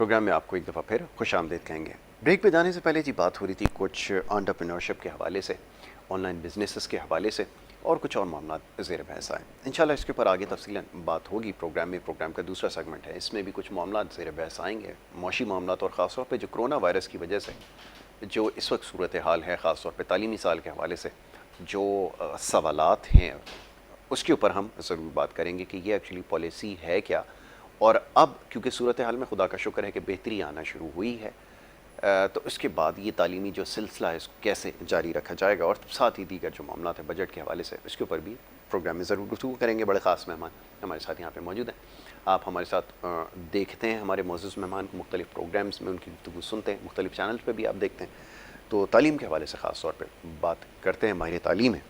Programme میں آپ کو ایک دفعہ پھر خوش آمدید کہیں گے۔ بریک پہ جانے سے پہلے جی بات ہو رہی تھی کچھ انٹرپرینورشپ کے حوالے سے، آن لائن بزنسز کے حوالے سے، اور کچھ اور معاملات زیر بحث آئے۔ انشاءاللہ اس کے اوپر آگے تفصیلاً بات ہوگی پروگرام میں۔ پروگرام کا دوسرا سیگمنٹ ہے، اس میں بھی کچھ معاملات زیر بحث آئیں گے، معاشی معاملات، اور خاص طور پہ جو کرونا وائرس کی وجہ سے جو اس وقت صورتحال ہے، خاص طور پہ تعلیمی سال کے حوالے سے جو سوالات ہیں اس کے اوپر ہم ضرور بات کریں گے کہ یہ ایکچولی پالیسی ہے کیا، اور اب کیونکہ صورتحال میں خدا کا شکر ہے کہ بہتری آنا شروع ہوئی ہے، تو اس کے بعد یہ تعلیمی جو سلسلہ ہے اس کو کیسے جاری رکھا جائے گا، اور ساتھ ہی دیگر جو معاملات ہیں بجٹ کے حوالے سے اس کے اوپر بھی پروگرام میں ضرور گفتگو کریں گے۔ بڑے خاص مہمان ہمارے ساتھ یہاں پہ موجود ہیں، آپ ہمارے ساتھ دیکھتے ہیں ہمارے معزز مہمان کو مختلف پروگرامز میں، ان کی گفتگو سنتے ہیں، مختلف چینلز پہ بھی آپ دیکھتے ہیں۔ تو تعلیم کے حوالے سے خاص طور پہ بات کرتے ہیں، ماہر تعلیم ہیں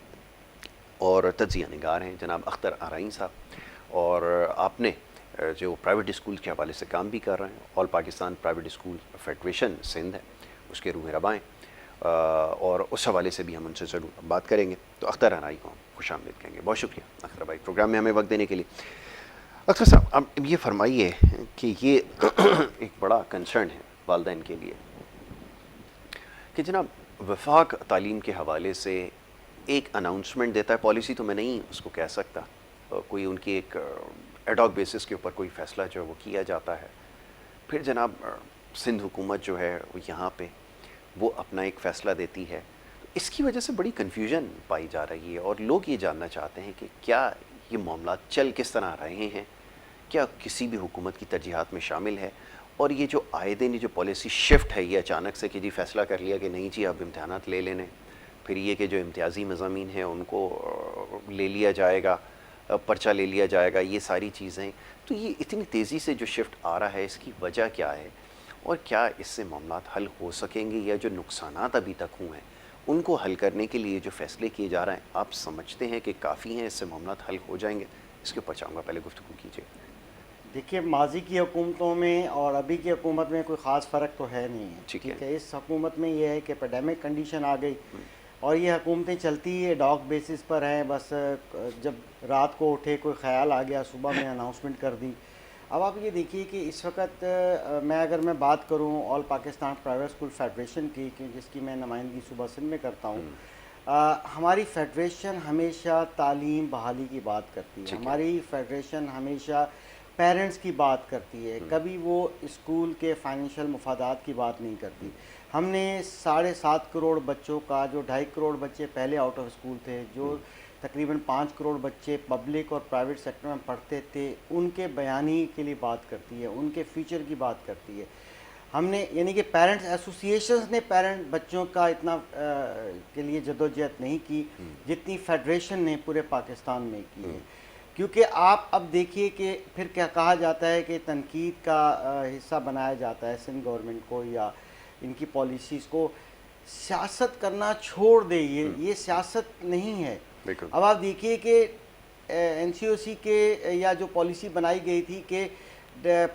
اور تجزیہ نگار ہیں جناب اختر آرائین صاحب، اور آپ نے جو پرائیویٹ اسکول کے حوالے سے کام بھی کر رہے ہیں، all Pakistan private school federation Sindh ہے، اس کے روح رواں ہیں، اور اس حوالے سے بھی ہم ان سے ضرور بات کریں گے۔ تو اختر آرائین کو خوش آمدید کہیں گے۔ بہت شکریہ اختر بھائی پروگرام میں ہمیں وقت دینے کے لیے۔ اختر صاحب اب یہ فرمائیے کہ یہ ایک بڑا کنسرن ہے والدین کے لیے کہ جناب وفاق تعلیم کے حوالے سے ایک اناؤنسمنٹ دیتا ہے، پالیسی تو میں نہیں اس کو کہہ سکتا، کوئی ان کی ایک ایڈ ہاک بیسس کے اوپر کوئی فیصلہ جو ہے وہ کیا جاتا ہے، پھر جناب سندھ حکومت جو ہے وہ یہاں پہ وہ اپنا ایک فیصلہ دیتی ہے۔ اس کی وجہ سے بڑی کنفیوژن پائی جا رہی ہے، اور لوگ یہ جاننا چاہتے ہیں کہ کیا یہ معاملات چل کس طرح رہے ہیں، کیا کسی بھی حکومت کی ترجیحات میں شامل ہے، اور یہ جو آئے دن یہ جو پالیسی شفٹ ہے یہ اچانک سے کہ جی فیصلہ کر لیا کہ نہیں جی اب امتحانات لے لینے، پھر یہ کہ جو امتیازی مضامین ہیں ان کو لے لیا جائے گا، پرچہ لے لیا جائے گا، یہ ساری چیزیں، تو یہ اتنی تیزی سے جو شفٹ آ رہا ہے اس کی وجہ کیا ہے، اور کیا اس سے معاملات حل ہو سکیں گے، یا جو نقصانات ابھی تک ہوئے ہیں ان کو حل کرنے کے لیے جو فیصلے کیے جا رہے ہیں آپ سمجھتے ہیں کہ کافی ہیں، اس سے معاملات حل ہو جائیں گے؟ اس کے اوپر چاہوں گا پہلے گفتگو کیجیے۔ دیکھیے، ماضی کی حکومتوں میں اور ابھی کی حکومت میں کوئی خاص فرق تو ہے نہیں ہے، ٹھیک ہے۔ اس حکومت میں یہ ہے کہ پیڈیمک کنڈیشن آ گئی، اور یہ حکومتیں چلتی ایڈ ہاک بیسس پر ہیں، بس جب رات کو اٹھے کوئی خیال آ گیا صبح میں اناؤنسمنٹ کر دی۔ اب آپ یہ دیکھیے کہ اس وقت اگر میں بات کروں آل پاکستان پرائیویٹ اسکول فیڈریشن کی، جس کی میں نمائندگی صوبہ سندھ میں کرتا ہوں، ہماری فیڈریشن ہمیشہ تعلیم بحالی کی بات کرتی ہے، ہماری فیڈریشن ہمیشہ پیرنٹس کی بات کرتی ہے، کبھی وہ اسکول کے فائنینشیل مفادات کی بات نہیں کرتی۔ ہم نے 7.5 کروڑ بچوں کا، جو 2.5 کروڑ بچے پہلے آؤٹ آف اسکول تھے، جو تقریباً 5 کروڑ بچے پبلک اور پرائیویٹ سیکٹر میں پڑھتے تھے، ان کے بیانی کے لیے بات کرتی ہے، ان کے فیوچر کی بات کرتی ہے۔ ہم نے یعنی کہ پیرنٹس ایسوسیشنز نے بچوں کا اتنا کے لیے جدوجہد نہیں کی جتنی فیڈریشن نے پورے پاکستان میں کی ہے، کیونکہ آپ اب دیکھیے کہ پھر کیا کہا جاتا ہے کہ تنقید کا حصہ بنایا جاتا ہے سندھ گورنمنٹ کو یا ان کی پالیسیز کو۔ سیاست کرنا چھوڑ دے، یہ سیاست نہیں ہے۔ اب آپ دیکھیے کہ این سی او سی کے یا جو پالیسی بنائی گئی تھی کہ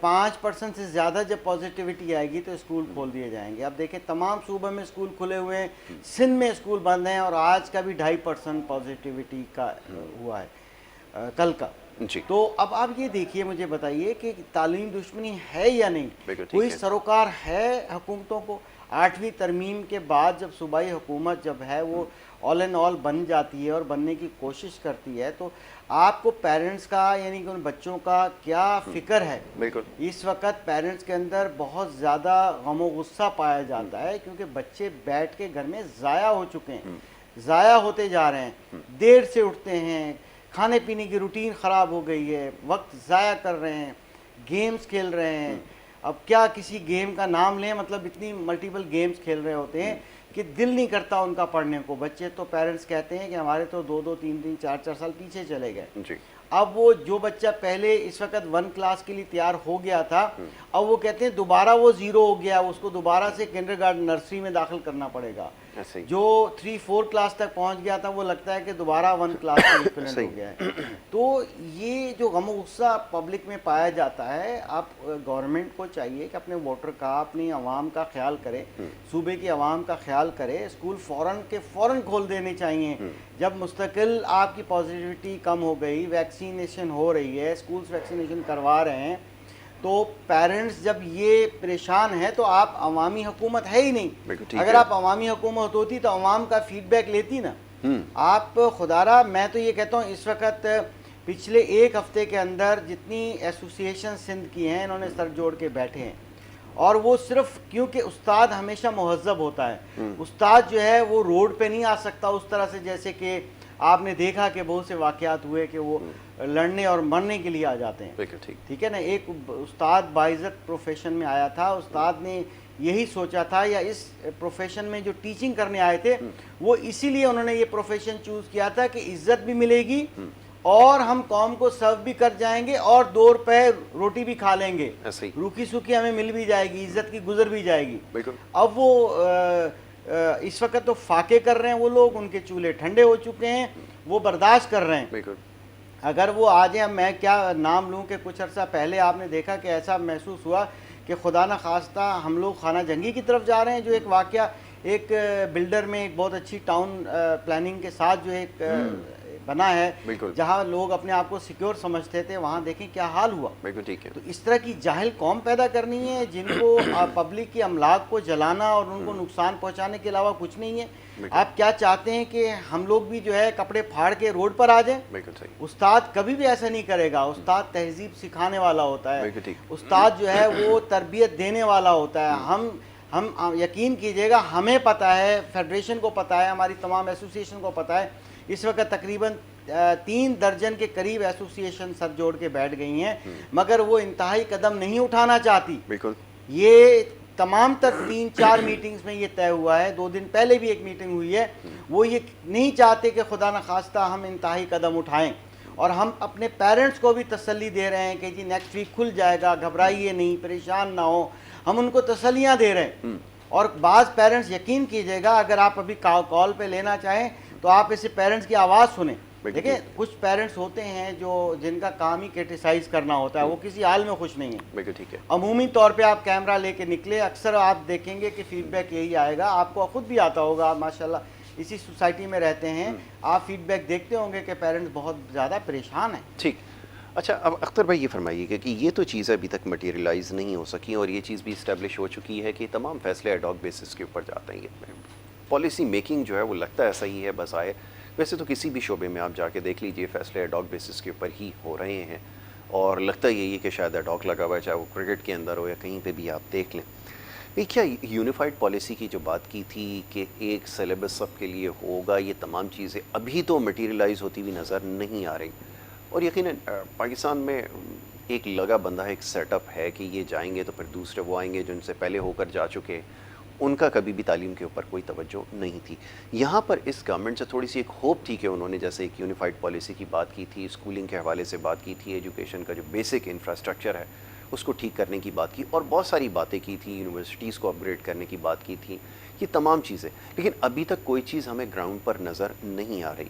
5% سے زیادہ جب پازیٹیوٹی آئے گی تو اسکول کھول دیے جائیں گے۔ اب دیکھیں تمام صوبوں میں اسکول کھلے ہوئے ہیں، سندھ میں اسکول بند ہیں، اور آج کا بھی 2.5% پازیٹیوٹی کا ہوا ہے کل کا۔ تو اب آپ یہ دیکھیے، مجھے بتائیے کہ تعلیم دشمنی ہے یا نہیں؟ کوئی سروکار ہے حکومتوں کو؟ 8ویں ترمیم کے بعد جب صوبائی حکومت جب ہے وہ آل اینڈ آل بن جاتی ہے اور بننے کی کوشش کرتی ہے، تو آپ کو پیرنٹس کا یعنی کہ ان بچوں کا کیا فکر ہے؟ اس وقت پیرنٹس کے اندر بہت زیادہ غم و غصہ پایا جاتا ہے، کیونکہ بچے بیٹھ کے گھر میں ضائع ہو چکے ہیں، ضائع ہوتے جا رہے ہیں، دیر سے اٹھتے ہیں، کھانے پینے کی روٹین خراب ہو گئی ہے، وقت ضائع کر رہے ہیں، گیمز کھیل رہے ہیں۔ اب کیا کسی گیم کا نام لیں، مطلب اتنی ملٹیپل گیمز کھیل رہے ہوتے ہیں کہ دل نہیں کرتا ان کا پڑھنے کو۔ بچے تو پیرنٹس کہتے ہیں کہ ہمارے تو 2 3 4 سال پیچھے چلے گئے۔ اب وہ جو بچہ پہلے اس وقت 1 کلاس کے لیے تیار ہو گیا تھا، اب وہ کہتے ہیں دوبارہ وہ 0 ہو گیا، اس کو دوبارہ سے کنڈر گارڈن نرسری میں داخل کرنا پڑے گا۔ جو 3 4 کلاس تک پہنچ گیا تھا وہ لگتا ہے کہ دوبارہ 1 کلاس کا ایکویلنٹ ہو گیا ہے۔ تو یہ جو غم و غصہ پبلک میں پایا جاتا ہے، آپ گورنمنٹ کو چاہیے کہ اپنے ووٹر کا، اپنی عوام کا خیال کرے، صوبے کی عوام کا خیال کرے۔ اسکول فوراً کھول دینے چاہیے جب مستقل آپ کی پازیٹیوٹی کم ہو گئی، ویکسینیشن ہو رہی ہے، اسکولز ویکسینیشن کروا رہے ہیں، تو پیرنٹس جب یہ پریشان ہے تو آپ عوامی حکومت ہے ہی نہیں. اگر آپ عوامی حکومت ہوتی تو عوام کا فیڈ بیک لیتی نا. آپ خدارا میں تو یہ کہتا ہوں اس وقت پچھلے ایک ہفتے کے اندر جتنی ایسوسیشن سندھ کی ہیں انہوں نے سر جوڑ کے بیٹھے ہیں, اور وہ صرف کیونکہ استاد ہمیشہ مہذب ہوتا ہے. استاد جو ہے وہ روڈ پہ نہیں آ سکتا اس طرح سے جیسے کہ آپ نے دیکھا کہ بہت سے واقعات ہوئے کہ وہ لڑنے اور مرنے کے لیے آ جاتے ہیں. ٹھیک ہے نا. ایک استاد باعزت پروفیشن میں آیا تھا, استاد نے یہی سوچا تھا, یا اس پروفیشن میں جو ٹیچنگ کرنے آئے تھے وہ اسی لیے انہوں نے یہ پروفیشن چوز کیا تھا کہ عزت بھی ملے گی اور ہم قوم کو سرو بھی کر جائیں گے اور 2 روپے روٹی بھی کھا لیں گے, روکی سوکھی ہمیں مل بھی جائے گی, عزت کی گزر بھی جائے گی. اب وہ اس وقت تو فاقے کر رہے ہیں وہ لوگ, ان کے چولہے ٹھنڈے ہو چکے ہیں, وہ برداشت کر رہے ہیں. اگر وہ آ جائیں, میں کیا نام لوں کہ کچھ عرصہ پہلے آپ نے دیکھا کہ ایسا محسوس ہوا کہ خدا نہ خواستہ ہم لوگ خانہ جنگی کی طرف جا رہے ہیں, جو ایک واقعہ ایک بلڈر میں ایک بہت اچھی ٹاؤن پلاننگ کے ساتھ جو ایک بنا ہے جہاں لوگ اپنے آپ کو سیکیور سمجھتے تھے, وہاں دیکھیں کیا حال ہوا. تو اس طرح کی جاہل قوم پیدا کرنی ہے جن کو پبلک کی املاک کو جلانا اور ان کو نقصان پہنچانے کے علاوہ کچھ نہیں ہے. آپ کیا چاہتے ہیں کہ ہم لوگ بھی جو ہے کپڑے پھاڑ کے روڈ پر آ جائیں؟ استاد کبھی بھی ایسا نہیں کرے گا. استاد تہذیب سکھانے والا ہوتا ہے, استاد جو ہے وہ تربیت دینے والا ہوتا ہے. ہم یقین کیجئے گا, ہمیں پتہ ہے, فیڈریشن کو پتہ ہے, ہماری تمام ایسوسیشن کو پتہ ہے, اس وقت تقریباً 3 درجن کے قریب ایسوسیشن سر جوڑ کے بیٹھ گئی ہیں, مگر وہ انتہائی قدم نہیں اٹھانا چاہتی. یہ تمام تر 3-4 میٹنگز میں یہ طے ہوا ہے, 2 دن پہلے بھی ایک میٹنگ ہوئی ہے. وہ یہ نہیں چاہتے کہ خدا نخواستہ ہم انتہائی قدم اٹھائیں, اور ہم اپنے پیرنٹس کو بھی تسلی دے رہے ہیں کہ جی نیکسٹ ویک کھل جائے گا, گھبرائیے نہیں, پریشان نہ ہو. ہم ان کو تسلیاں دے رہے ہیں. اور بعض پیرنٹس یقین کیجئے گا, اگر آپ ابھی کال پہ لینا چاہیں تو آپ اسے پیرنٹس کی آواز سنیں. دیکھیں کچھ پیرنٹس ہوتے ہیں جن کا کام ہی کرٹیسائز کرنا ہوتا ہے, وہ کسی حال میں خوش نہیں ہیں. عمومی طور پہ آپ کیمرہ لے کے نکلے, اکثر آپ دیکھیں گے کہ فیڈ بیک یہی آئے گا. آپ کو خود بھی آتا ہوگا, آپ ماشاءاللہ اسی سوسائٹی میں رہتے ہیں, آپ فیڈ بیک دیکھتے ہوں گے کہ پیرنٹس بہت زیادہ پریشان ہیں. ٹھیک. اچھا, اب اختر بھائی یہ فرمائیے کہ یہ تو چیزیں ابھی تک مٹیریلائز نہیں ہو سکی, اور یہ چیز بھی اسٹیبلش ہو چکی ہے کہ تمام فیصلے ایڈ ہاک بیسس کے اوپر جاتے ہیں. یہ پالیسی میکنگ جو ہے وہ لگتا ہے صحیح ہے بس آئے. ویسے تو کسی بھی شعبے میں آپ جا کے دیکھ لیجئے فیصلے ایڈ ہاک بیسس کے اوپر ہی ہو رہے ہیں, اور لگتا یہی ہے کہ شاید ایڈ ہاک لگا ہوا ہے, چاہے وہ کرکٹ کے اندر ہو یا کہیں پہ بھی آپ دیکھ لیں. کیا یونیفائڈ پالیسی کی جو بات کی تھی کہ ایک سلیبس سب کے لیے ہوگا, یہ تمام چیزیں ابھی تو مٹیریلائز ہوتی ہوئی نظر نہیں آ رہی. اور یقیناً پاکستان میں ایک لگا بندہ ایک سیٹ اپ ہے کہ یہ جائیں گے تو پھر دوسرے وہ آئیں گے جو ان سے پہلے ہو کر جا چکے, ان کا کبھی بھی تعلیم کے اوپر کوئی توجہ نہیں تھی. یہاں پر اس گورنمنٹ سے تھوڑی سی ایک ہوپ تھی کہ انہوں نے جیسے ایک یونیفائڈ پالیسی کی بات کی تھی, اسکولنگ کے حوالے سے بات کی تھی, ایجوکیشن کا جو بیسک انفراسٹرکچر ہے اس کو ٹھیک کرنے کی بات کی, اور بہت ساری باتیں کی تھی, یونیورسٹیز کو اپ گریڈ کرنے کی بات کی تھی, یہ تمام چیزیں. لیکن ابھی تک کوئی چیز ہمیں گراؤنڈ پر نظر نہیں آ رہی.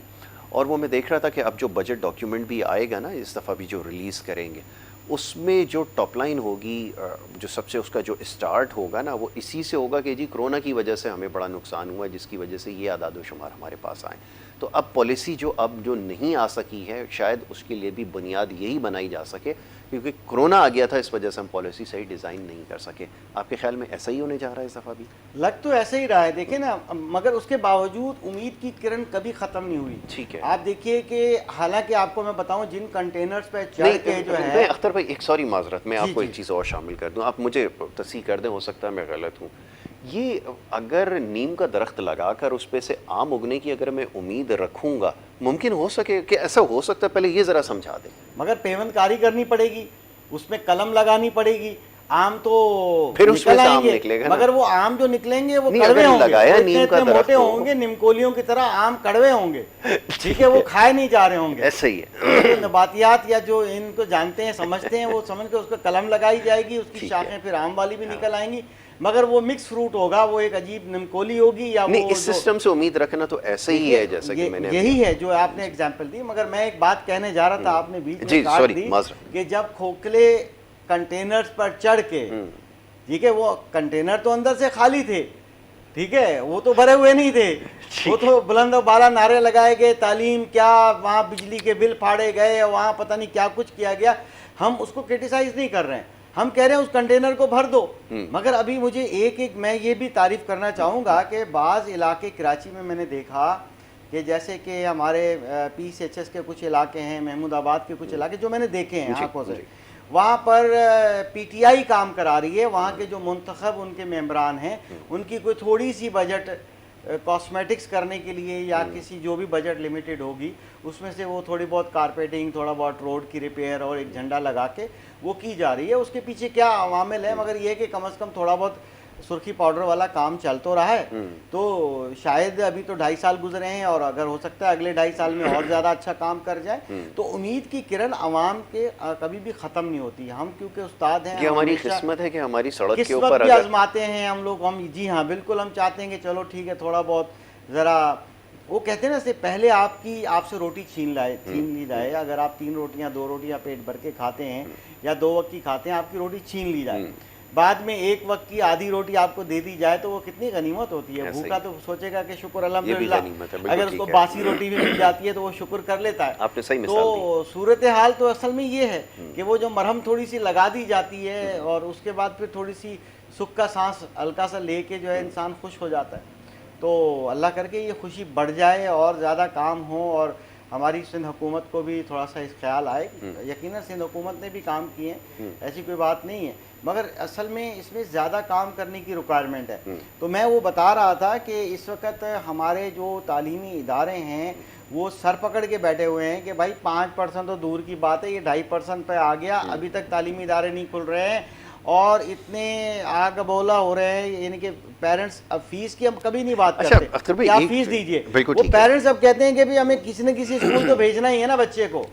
اور وہ میں دیکھ رہا تھا کہ اب جو بجٹ ڈاکیومنٹ بھی آئے گا نا اس دفعہ بھی جو ریلیز کریں گے, اس میں جو ٹاپ لائن ہوگی, جو سب سے اس کا جو اسٹارٹ ہوگا نا وہ اسی سے ہوگا کہ جی کرونا کی وجہ سے ہمیں بڑا نقصان ہوا ہے, جس کی وجہ سے یہ اعداد و شمار ہمارے پاس آئیں. تو اب پالیسی اب جو نہیں آ سکی ہے, شاید اس کے لیے بھی بنیاد یہی بنائی جا سکے کیونکہ کرونا آ گیا تھا, اس وجہ سے ہم پالیسی صحیح ڈیزائن نہیں کر سکے. آپ کے خیال میں ایسا ہی ہونے جا رہا ہے اس دفعہ بھی؟ لگ تو ایسا ہی رہا ہے, دیکھیں نا, مگر اس کے باوجود امید کی کرن کبھی ختم نہیں ہوئی. ٹھیک ہے. آپ دیکھیے کہ حالانکہ آپ کو میں بتاؤں جن کنٹینرز پہ چڑھ کے جو ہے, اختر بھائی ایک سوری معذرت, میں آپ کو ایک چیز اور شامل کر دوں, آپ مجھے تصحیح کر دیں, ہو سکتا ہے میں غلط ہوں. یہ اگر نیم کا درخت لگا کر اس پہ سے آم اگنے کی اگر میں امید رکھوں گا, ممکن ہو سکے کہ ایسا ہو سکتا ہے؟ پہلے یہ ذرا سمجھا دیں. مگر پیوند کاری کرنی پڑے گی, اس میں قلم لگانی پڑے گی. آم تو پھر اس میں سے آم نکلے گا, مگر وہ آم جو نکلیں گے وہ کڑوے ہوں گے, اتنے موٹے ہوں گے, نمکولیوں کی طرح آم کڑوے ہوں گے. ٹھیک ہے, وہ کھائے نہیں جا رہے ہوں گے. ایسا ہی ہے. نباتیات یا جو ان کو جانتے ہیں سمجھتے ہیں, وہ سمجھ کے اس کو قلم لگائی جائے گی, اس کی شاخیں پھر آم والی بھی نکل آئیں گی, مگر وہ مکس فروٹ ہوگا, وہ ایک عجیب نمکولی ہوگی. یا نہیں, اس سسٹم سے امید رکھنا تو ایسا ہی ہے جیسا کہ میں نے یہی ہے جو آپ نے اگزامپل دی. مگر میں ایک بات کہنے جا رہا تھا, آپ نے بیچ میں کاٹ دی کہ جب کھوکھلے کنٹینرز پر چڑھ کے, ٹھیک ہے, وہ کنٹینر تو اندر سے خالی تھے, ٹھیک ہے, وہ تو بھرے ہوئے نہیں تھے, وہ تو بلند و بالا نعرے لگائے گئے, تعلیم کیا, وہاں بجلی کے بل پھاڑے گئے, وہاں پتہ نہیں کیا کچھ کیا گیا. ہم اس کو کرٹیسائز نہیں کر رہے ہیں, ہم کہہ رہے ہیں اس کنٹینر کو بھر دو. مگر ابھی مجھے ایک میں یہ بھی تعریف کرنا چاہوں گا کہ بعض علاقے کراچی میں نے دیکھا کہ جیسے کہ ہمارے پی سی ایچ ایس کے کچھ علاقے ہیں, محمود آباد کے کچھ علاقے جو میں نے دیکھے ہیں آنکھوں سے, وہاں پر پی ٹی آئی کام کرا رہی ہے, وہاں کے جو منتخب ان کے ممبران ہیں ان کی کوئی تھوڑی سی بجٹ کاسمیٹکس کرنے کے لیے یا کسی جو بھی بجٹ لمیٹڈ ہوگی اس میں سے وہ تھوڑی بہت کارپیٹنگ, تھوڑا بہت روڈ کی ریپیئر اور ایک جھنڈا لگا کے وہ کی جا رہی ہے. اس کے پیچھے کیا عوامل ہے, مگر یہ کہ کم از کم تھوڑا بہت سرخی پاؤڈر والا کام چل تو رہا ہے. تو شاید ابھی تو 2.5 سال گزرے ہیں اور اگر ہو سکتا ہے اگلے 2.5 سال میں اور زیادہ اچھا کام کر جائے, تو امید کی کرن عوام کے کبھی بھی ختم نہیں ہوتی. ہم کیونکہ استاد ہیں, یہ ہماری قسمت ہے کہ ہماری سڑک کے قسمت اوپر بھی آزماتے ہیں ہم لوگ. ہم جی ہاں بالکل ہم چاہتے ہیں کہ چلو ٹھیک ہے تھوڑا بہت ذرا, وہ کہتے ہیں نا سے پہلے آپ سے روٹی چھین لی جائے. اگر آپ 3 روٹیاں 2 روٹیاں پیٹ بھر کے کھاتے ہیں یا 2 وقت کی کھاتے ہیں, آپ کی روٹی چھین لی جائے, بعد میں 1 وقت کی آدھی روٹی آپ کو دے دی جائے تو وہ کتنی غنیمت ہوتی ہے. بھوکا تو سوچے گا کہ شکر الحمدللہ, اگر اس کو باسی روٹی بھی مل جاتی ہے تو وہ شکر کر لیتا ہے. آپ نے صحیح مثال دی. تو صورتحال تو اصل میں یہ ہے کہ وہ جو مرہم تھوڑی سی لگا دی جاتی ہے اور اس کے بعد پھر تھوڑی سی سکھ کا سانس ہلکا سا لے کے جو ہے انسان خوش ہو جاتا ہے. تو اللہ کر کے یہ خوشی بڑھ جائے اور زیادہ کام ہو اور ہماری سندھ حکومت کو بھی تھوڑا سا اس خیال آئے. یقیناً سندھ حکومت نے بھی کام کیے ہیں, ایسی کوئی بات نہیں ہے, مگر اصل میں اس میں زیادہ کام کرنے کی ریکوائرمنٹ ہے. تو میں وہ بتا رہا تھا کہ اس وقت ہمارے جو تعلیمی ادارے ہیں وہ سر پکڑ کے بیٹھے ہوئے ہیں کہ بھائی 5% تو دور کی بات ہے, یہ 2.5% پہ آ گیا, ابھی تک تعلیمی ادارے نہیں کھل رہے ہیں اور اتنے آگ بولا ہو رہے ہیں. یعنی کہ پیرنٹس اب فیس کی ہم کبھی نہیں بات کرتے کہ آپ فیس دیجئے, وہ پیرنٹس اب کہتے ہیں کہ بھی ہمیں کسی نہ کسی اسکول تو بھیجنا ہی ہے نا بچے کو.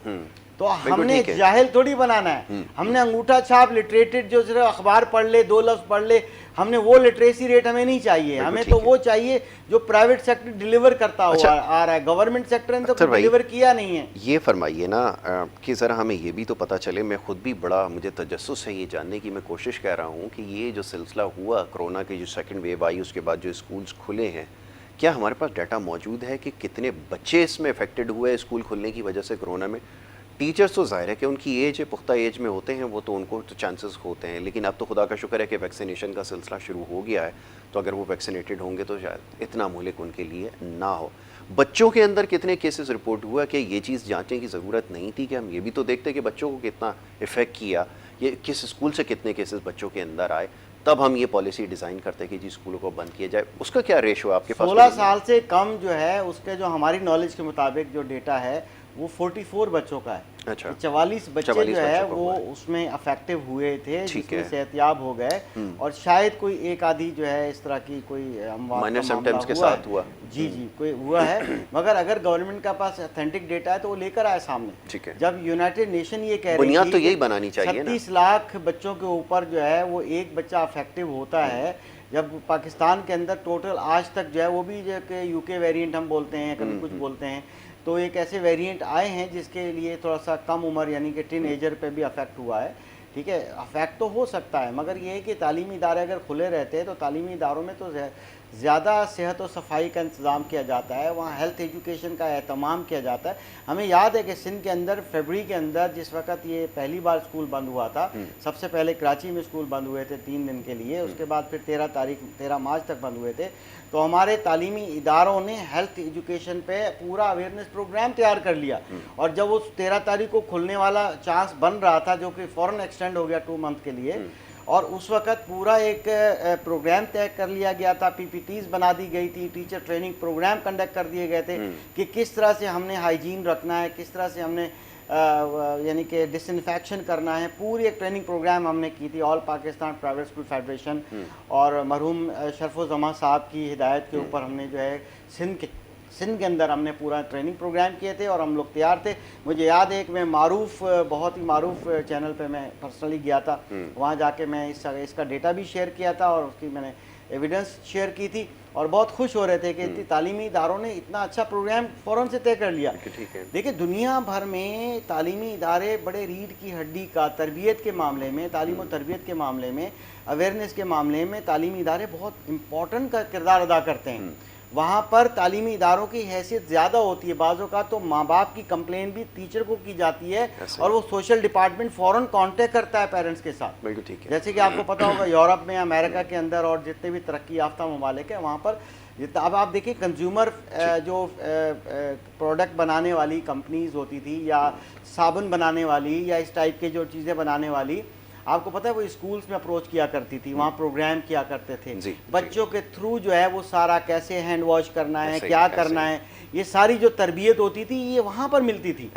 تو ہم نے جاہل تھوڑی بنانا ہے, ہم نے انگوٹھا چھاپ لٹریٹڈ جو صرف اخبار پڑھ لے 2 لفظ پڑھ لے, ہم نے وہ لٹریسی ریٹ ہمیں نہیں چاہیے. ہمیں تو وہ چاہیے جو پرائیویٹ سیکٹر ڈیلیور کرتا ہوا آ رہا ہے. گورنمنٹ سیکٹر نے تو ڈیلیور کیا نہیں ہے. یہ فرمائیے نا کہ ذرا ہمیں یہ بھی تو پتہ چلے, میں خود بھی بڑا مجھے تجسس ہے یہ جاننے کی, میں کوشش کر رہا ہوں کہ یہ جو سلسلہ ہوا کرونا کی جو سیکنڈ ویو آئی اس کے بعد جو اسکولز کھلے ہیں, کیا ہمارے پاس ڈیٹا موجود ہے کہ کتنے بچے اس میں افیکٹڈ ہوئے اسکول کھلنے کی وجہ سے کرونا میں؟ ٹیچرز تو ظاہر ہے کہ ان کی ایج ہے, پختہ ایج میں ہوتے ہیں, وہ تو ان کو تو چانسز ہوتے ہیں, لیکن اب تو خدا کا شکر ہے کہ ویکسینیشن کا سلسلہ شروع ہو گیا ہے, تو اگر وہ ویکسینیٹڈ ہوں گے تو شاید اتنا مہلک ان کے لیے نہ ہو. بچوں کے اندر کتنے کیسز رپورٹ ہوا کہ یہ چیز جانچنے کی ضرورت نہیں تھی, کہ ہم یہ بھی تو دیکھتے کہ بچوں کو کتنا افیکٹ کیا, یہ کس اسکول سے کتنے کیسز بچوں کے اندر آئے, تب ہم یہ پالیسی ڈیزائن کرتے کہ جی اسکولوں کو بند کیا جائے. اس کا کیا ریشو آپ کے پاس؟ 16 سال سے کم جو ہے اس کے جو ہماری نالج کے مطابق جو ڈیٹا ہے وہ 44 بچوں کا ہے. 44 بچے جو ہے وہ اس میں افیکٹو ہوئے تھے, جس میں صحت یاب ہو گئے, اور شاید کوئی ایک آدھی جو ہے اس طرح کی کوئی مائنر سمپٹمز کے ساتھ ہوا. جی کوئی ہوا ہے, مگر اگر گورنمنٹ کا پاس اتھینٹک ڈیٹا ہے تو وہ لے کر آئے سامنے. جب یونائٹڈ نیشن یہ کہہ رہی بنیاد تو یہی بنانی چاہیے نا, 36 لاکھ بچوں کے اوپر جو ہے وہ ایک بچہ افیکٹو ہوتا ہے, جب پاکستان کے اندر ٹوٹل آج تک جو ہے وہ بھی جو کہ یو کے ویریئنٹ ہم بولتے ہیں, کبھی کچھ بولتے ہیں, تو ایک ایسے ویریئنٹ آئے ہیں جس کے لیے تھوڑا سا کم عمر یعنی کہ ٹین ایجر پہ بھی افیکٹ ہوا ہے. ٹھیک ہے, افیکٹ تو ہو سکتا ہے, مگر یہ ہے کہ تعلیمی ادارے اگر کھلے رہتے ہیں تو تعلیمی اداروں میں تو زیادہ صحت و صفائی کا انتظام کیا جاتا ہے, وہاں ہیلتھ ایجوکیشن کا اہتمام کیا جاتا ہے. ہمیں یاد ہے کہ سندھ کے اندر فیبرری کے اندر جس وقت یہ پہلی بار اسکول بند ہوا تھا, سب سے پہلے کراچی میں اسکول بند ہوئے تھے 3 دن کے لیے, اس کے بعد پھر 13 مارچ تک بند ہوئے تھے. تو ہمارے تعلیمی اداروں نے ہیلتھ ایجوکیشن پہ پورا اویئرنیس پروگرام تیار کر لیا, اور جب وہ 13 تاریخ کو کھلنے والا چانس بن رہا تھا جو کہ فوراً ایکسٹینڈ ہو گیا 2 منتھ کے لیے, اور اس وقت پورا ایک پروگرام طے کر لیا گیا تھا, پی پی ٹیز بنا دی گئی تھی, ٹیچر ٹریننگ پروگرام کنڈکٹ کر دیے گئے تھے کہ کس طرح سے ہم نے ہائیجین رکھنا ہے, کس طرح سے ہم نے یعنی کہ ڈس انفیکشن کرنا ہے. پوری ایک ٹریننگ پروگرام ہم نے کی تھی, آل پاکستان پرائیویٹ اسکول فیڈریشن اور مرحوم شرف الزماں صاحب کی ہدایت کے اوپر ہم نے جو ہے سندھ کے اندر ہم نے پورا ٹریننگ پروگرام کیے تھے, اور ہم لوگ تیار تھے. مجھے یاد ہے کہ میں بہت ہی معروف چینل پہ میں پرسنلی گیا تھا, وہاں جا کے میں اس کا ڈیٹا بھی شیئر کیا تھا اور اس کی میں نے ایویڈنس شیئر کی تھی, اور بہت خوش ہو رہے تھے کہ تعلیمی اداروں نے اتنا اچھا پروگرام فوراً سے طے کر لیا. دیکھیں دنیا بھر میں تعلیمی ادارے بڑے ریڑھ کی ہڈی کا تربیت کے معاملے میں, تعلیم و تربیت کے معاملے میں, اویئرنیس کے معاملے میں تعلیمی ادارے بہت امپورٹنٹ کا کردار ادا کرتے ہیں. وہاں پر تعلیمی اداروں کی حیثیت زیادہ ہوتی ہے. بعض اوقات تو ماں باپ کی کمپلین بھی ٹیچر کو کی جاتی ہے اور وہ سوشل ڈپارٹمنٹ فوراً کانٹیکٹ کرتا ہے پیرنٹس کے ساتھ. جیسے کہ آپ کو پتا ہوگا یورپ میں, امریکہ کے اندر اور جتنے بھی ترقی یافتہ ممالک ہیں وہاں پر اب آپ دیکھیں کنزیومر جو پروڈکٹ بنانے والی کمپنیز ہوتی تھی یا صابن بنانے والی یا اس ٹائپ کے جو چیزیں بنانے والی, آپ کو پتہ ہے وہ اسکولز میں اپروچ کیا کرتی تھی, وہاں پروگرام کیا کرتے تھے بچوں کے تھرو جو ہے وہ سارا کیسے ہینڈ واش کرنا ہے, کیا کرنا ہے, یہ ساری جو تربیت ہوتی تھی یہ وہاں پر ملتی تھی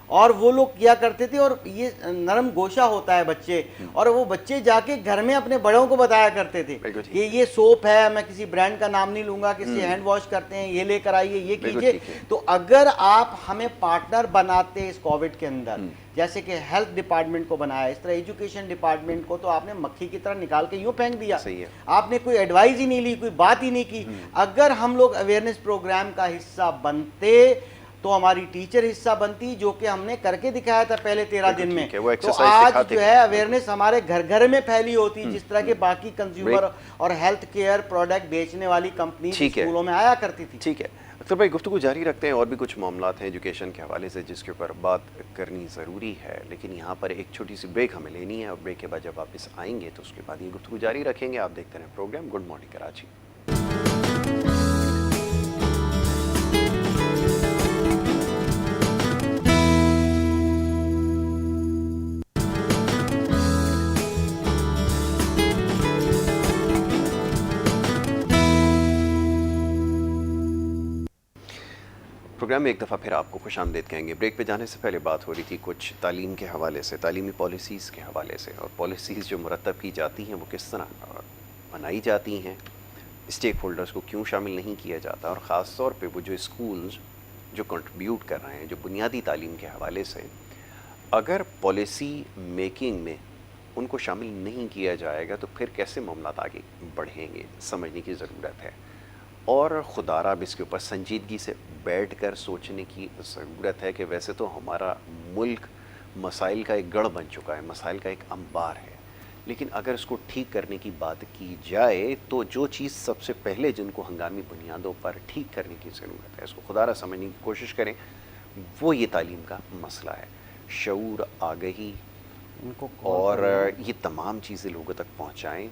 اور وہ لوگ کیا کرتے تھے. اور یہ نرم گوشہ ہوتا ہے بچے, اور وہ بچے جا کے گھر میں اپنے بڑوں کو بتایا کرتے تھے کہ یہ سوپ ہے, میں کسی برانڈ کا نام نہیں لوں گا, کسی ہینڈ واش کرتے ہیں, یہ لے کر آئیے, یہ کیجئے. تو اگر آپ ہمیں پارٹنر بناتے اس کووڈ کے اندر, جیسے کہ ہیلتھ ڈپارٹمنٹ کو بنایا, اس طرح ایجوکیشن ڈپارٹمنٹ کو تو آپ نے مکھی کی طرح نکال کے یوں پھینک دیا, آپ نے کوئی ایڈوائز ہی نہیں لی, کوئی بات ہی نہیں کی. اگر ہم لوگ اویئرنیس پروگرام کا حصہ بنتے تو ہماری ٹیچر حصہ بنتی, جو کہ ہم نے کر کے دکھایا تھا پہلے 13 دن میں. تو آج جو ہے اویئرنیس ہمارے گھر گھر میں پھیلی ہوتی, جس طرح کے باقی کنزیومر اور ہیلتھ کیئر پروڈکٹ بیچنے والی کمپنیز اسکولوں میں آیا کرتی تھی. ٹھیک ہے اختر بھائی, گفتگو جاری رکھتے ہیں. اور بھی کچھ معاملات ہیں ایجوکیشن کے حوالے سے جس کے اوپر بات کرنی ضروری ہے, لیکن یہاں پر ایک چھوٹی سی بریک ہمیں لینی ہے, اور بریک کے بعد جب واپس آئیں گے تو اس کے بعد یہ گفتگو جاری رکھیں گے. آپ دیکھتے رہیں programme good morning Karachi. Programme میں ایک دفعہ پھر آپ کو خوش آمدید کہیں گے. بریک پہ جانے سے پہلے بات ہو رہی تھی کچھ تعلیم کے حوالے سے, تعلیمی پالیسیز کے حوالے سے, اور پالیسیز جو مرتب کی جاتی ہیں وہ کس طرح بنائی جاتی ہیں, اسٹیک ہولڈرز کو کیوں شامل نہیں کیا جاتا, اور خاص طور پہ وہ جو اسکولز جو کنٹریبیوٹ کر رہے ہیں جو بنیادی تعلیم کے حوالے سے, اگر پالیسی میکنگ میں ان کو شامل نہیں کیا جائے گا تو پھر کیسے معاملات آگے بڑھیں گے, سمجھنے کی ضرورت ہے. اور خدا را اب اس کے اوپر سنجیدگی سے بیٹھ کر سوچنے کی ضرورت ہے کہ ویسے تو ہمارا ملک مسائل کا ایک گڑھ بن چکا ہے, مسائل کا ایک انبار ہے, لیکن اگر اس کو ٹھیک کرنے کی بات کی جائے تو جو چیز سب سے پہلے جن کو ہنگامی بنیادوں پر ٹھیک کرنے کی ضرورت ہے, اس کو خدا را سمجھنے کی کوشش کریں, وہ یہ تعلیم کا مسئلہ ہے. شعور, آگہی اور یہ تمام چیزیں لوگوں تک پہنچائیں.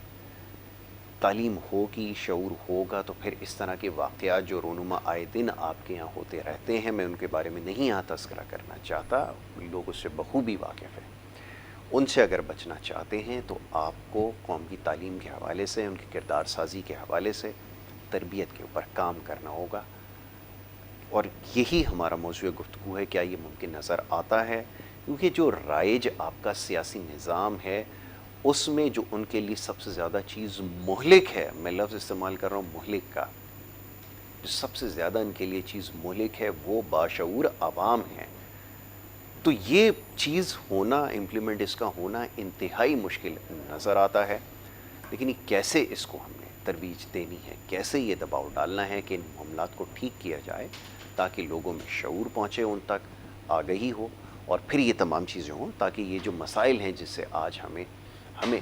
تعلیم ہوگی, شعور ہوگا تو پھر اس طرح کے واقعات جو رونما آئے دن آپ کے یہاں ہوتے رہتے ہیں, میں ان کے بارے میں نہیں یہاں تذکرہ کرنا چاہتا, لوگ اس سے بخوبی واقف ہیں, ان سے اگر بچنا چاہتے ہیں تو آپ کو قوم کی تعلیم کے حوالے سے, ان کی کردار سازی کے حوالے سے, تربیت کے اوپر کام کرنا ہوگا. اور یہی ہمارا موضوع گفتگو ہے, کیا یہ ممکن نظر آتا ہے, کیونکہ جو رائج آپ کا سیاسی نظام ہے اس میں جو ان کے لیے سب سے زیادہ چیز مہلک ہے, میں لفظ استعمال کر رہا ہوں مہلک کا, جو سب سے زیادہ ان کے لیے چیز مہلک ہے وہ باشعور عوام ہیں. تو یہ چیز ہونا, امپلیمنٹ اس کا ہونا انتہائی مشکل نظر آتا ہے. لیکن یہ کیسے اس کو ہم نے ترویج دینی ہے, کیسے یہ دباؤ ڈالنا ہے کہ ان معاملات کو ٹھیک کیا جائے تاکہ لوگوں میں شعور پہنچے, ان تک آگہی ہو, اور پھر یہ تمام چیزیں ہوں تاکہ یہ جو مسائل ہیں جس سے آج ہمیں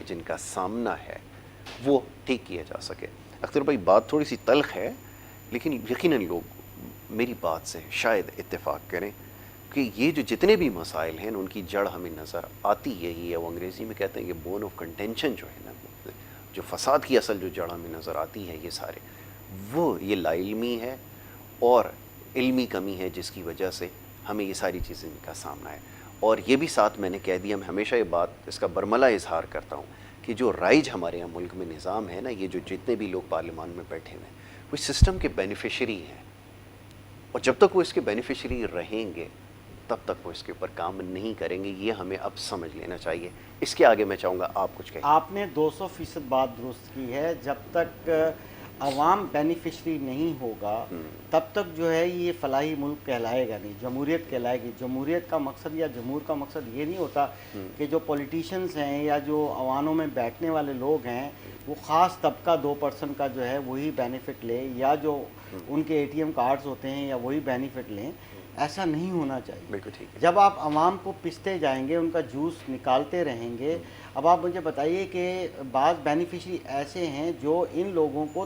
جن کا سامنا ہے وہ ٹھیک کیا جا سکے. اختر بھائی, بات تھوڑی سی تلخ ہے لیکن یقیناً لوگ میری بات سے شاید اتفاق کریں کہ یہ جو جتنے بھی مسائل ہیں ان کی جڑ ہمیں نظر آتی یہی ہے. وہ انگریزی میں کہتے ہیں کہ بون آف کنٹینشن جو ہے نا, جو فساد کی اصل جو جڑ ہمیں نظر آتی ہے, یہ سارے وہ یہ لا علمی ہے اور علمی کمی ہے جس کی وجہ سے ہمیں یہ ساری چیزیں کا سامنا ہے. اور یہ بھی ساتھ میں نے کہہ دیا, میں ہمیشہ یہ بات اس کا برملا اظہار کرتا ہوں کہ جو رائج ہمارے یہاں ملک میں نظام ہے نا, یہ جو جتنے بھی لوگ پارلیمان میں بیٹھے ہوئے ہیں وہ سسٹم کے بینیفیشری ہیں, اور جب تک وہ اس کے بینیفیشری رہیں گے تب تک وہ اس کے اوپر کام نہیں کریں گے. یہ ہمیں اب سمجھ لینا چاہیے. اس کے آگے میں چاہوں گا آپ کچھ کہیں. آپ نے 200% بات درست کی ہے. جب تک عوام بینیفیشری نہیں ہوگا تب تک جو ہے یہ فلاحی ملک کہلائے گا نہیں, جمہوریت کہلائے گی. جمہوریت کا مقصد یا جمہور کا مقصد یہ نہیں ہوتا کہ جو پولیٹیشنز ہیں یا جو عوانوں میں بیٹھنے والے لوگ ہیں وہ خاص طبقہ 2% کا جو ہے وہی بینیفٹ لے, یا جو ان کے ATM کارڈز ہوتے ہیں یا وہی بینیفٹ لیں. ایسا نہیں ہونا چاہیے. جب آپ عوام کو پستے جائیں گے, ان کا جوس نکالتے رہیں گے. اب آپ مجھے بتائیے کہ بعض بینیفیشری ایسے ہیں جو ان لوگوں کو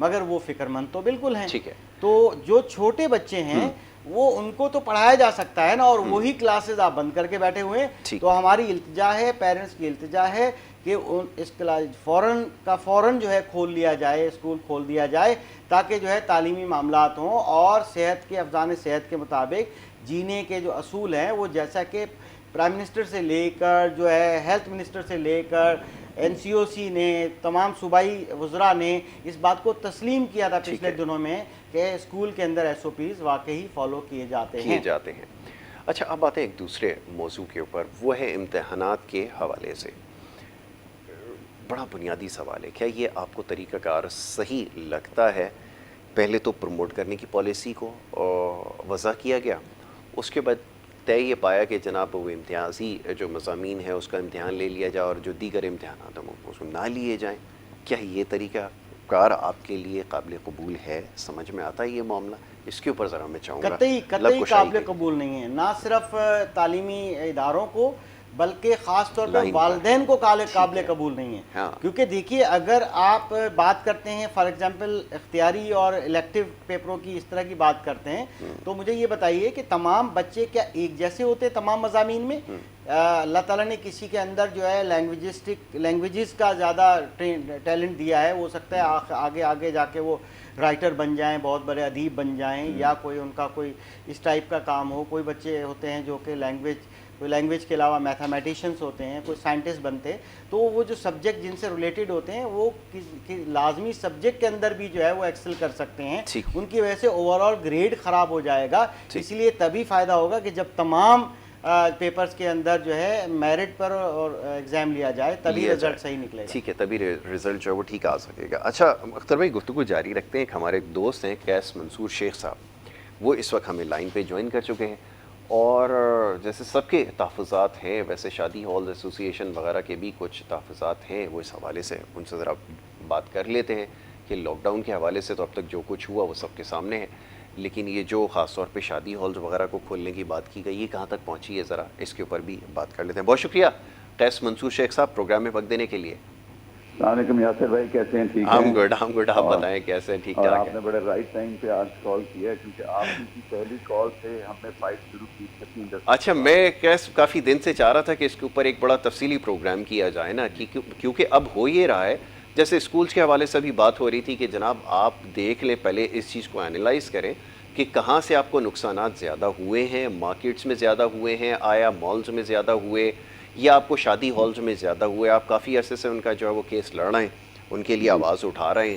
مگر وہ فکر مند تو بالکل ہیں. ٹھیک ہے. تو جو چھوٹے بچے ہیں وہ ان کو تو پڑھایا جا سکتا ہے نا, اور وہی کلاسز آپ بند کر کے بیٹھے ہوئے ہیں. تو ہماری التجا ہے, پیرنٹس کی التجا ہے کہ اس کلاس فوراً جو ہے کھول لیا جائے, اسکول کھول دیا جائے, تاکہ جو ہے تعلیمی معاملات ہوں اور صحت کے افزان صحت کے مطابق جینے کے جو اصول ہیں وہ جیسا کہ پرائم منسٹر سے لے کر جو ہے ہیلتھ منسٹر سے لے کر NCOC نے, تمام صوبائی وزراء نے اس بات کو تسلیم کیا تھا پچھلے دنوں میں کہ اسکول کے اندر SOPs واقعی فالو کیے جاتے ہیں. اچھا, اب آتے ہیں ایک دوسرے موضوع کے اوپر, وہ ہے امتحانات کے حوالے سے. بڑا بنیادی سوال ہے, کیا یہ آپ کو طریقہ کار صحیح لگتا ہے؟ پہلے تو پروموٹ کرنے کی پالیسی کو وضع کیا گیا, اس کے بعد طے یہ پایا کہ جناب وہ امتیازی جو مضامین ہے اس کا امتحان لے لیا جائے اور جو دیگر امتحانات ہیں وہ اس کو نہ لیے جائیں. کیا یہ طریقہ کار آپ کے لیے قابل قبول ہے؟ سمجھ میں آتا ہے یہ معاملہ؟ اس کے اوپر ذرا میں چاہوں گا. قطعی قابل قبول نہیں ہے, نہ صرف تعلیمی اداروں کو بلکہ خاص طور پر والدین کو قابل قبول نہیں ہے. کیونکہ دیکھیے, اگر آپ بات کرتے ہیں فار ایگزامپل اختیاری اور الیکٹیو پیپروں کی, اس طرح کی بات کرتے ہیں, تو مجھے یہ بتائیے کہ تمام بچے کیا ایک جیسے ہوتے تمام مضامین میں؟ اللہ تعالیٰ نے کسی کے اندر جو ہے لینگویجز کا زیادہ ٹیلنٹ دیا ہے, ہو سکتا ہے آگے جا کے وہ رائٹر بن جائیں, بہت بڑے ادیب بن جائیں, یا کوئی ان کا کوئی اس ٹائپ کا کام ہو. کوئی بچے ہوتے ہیں جو کہ لینگویج کے علاوہ میتھمیٹیشینس ہوتے ہیں, کوئی سائنٹسٹ بنتے ہیں. تو وہ جو سبجیکٹ جن سے ریلیٹڈ ہوتے ہیں وہ لازمی سبجیکٹ کے اندر بھی جو ہے وہ ایکسل کر سکتے ہیں. ان کی وجہ سے اوور آل گریڈ خراب ہو جائے گا. اس لیے تبھی فائدہ ہوگا کہ جب تمام پیپرز کے اندر جو ہے میرٹ پر اور ایگزام لیا جائے, تبھی رزلٹ صحیح نکلے گا. ٹھیک ہے, تبھی رزلٹ جو ہے وہ ٹھیک آ سکے گا. اچھا اختر بھائی, گفتگو جاری رکھتے ہیں. ایک ہمارے دوست ہیں قیس منصور شیخ صاحب, وہ اس وقت ہمیں لائن پہ جوائن کر چکے ہیں. اور جیسے سب کے تحفظات ہیں ویسے شادی ہالز ایسوسی ایشن وغیرہ کے بھی کچھ تحفظات ہیں. وہ اس حوالے سے ان سے ذرا بات کر لیتے ہیں کہ لاک ڈاؤن کے حوالے سے تو اب تک جو کچھ ہوا وہ سب کے سامنے ہے, لیکن یہ جو خاص طور پہ شادی ہالز وغیرہ کو کھولنے کی بات کی گئی, یہ کہاں تک پہنچی ہے, ذرا اس کے اوپر بھی بات کر لیتے ہیں. بہت شکریہ قیس منصور شیخ صاحب پروگرام میں وقت دینے کے لیے. السلام علیکم یاسر بھائی, کیسے ہیں؟ ٹھیک ہیں؟ ہم گڈ. آپ بتائیں کیسے ہیں؟ ٹھیک ٹھاک ہے. آپ نے بڑے رائٹ ٹائم پہ آج کال کیا ہے, کیونکہ آپ کی پہلی کال سے ہم نے فائٹ شروع کی تھی. اچھا, میں کافی دن سے چاہ رہا تھا کہ اس کے اوپر ایک بڑا تفصیلی پروگرام کیا جائے نا, کیونکہ اب ہو یہ رہا ہے, جیسے اسکولس کے حوالے سے بھی بات ہو رہی تھی کہ جناب آپ دیکھ لیں, پہلے اس چیز کو انالائز کریں کہ کہاں سے آپ کو نقصانات زیادہ ہوئے ہیں. مارکیٹس میں زیادہ ہوئے ہیں, آیا مالز میں زیادہ ہوئے, یا آپ کو شادی ہالز میں زیادہ ہوئے؟ آپ کافی عرصے سے ان کا جو ہے وہ کیس لڑ رہے ہیں, ان کے لیے آواز اٹھا رہے ہیں.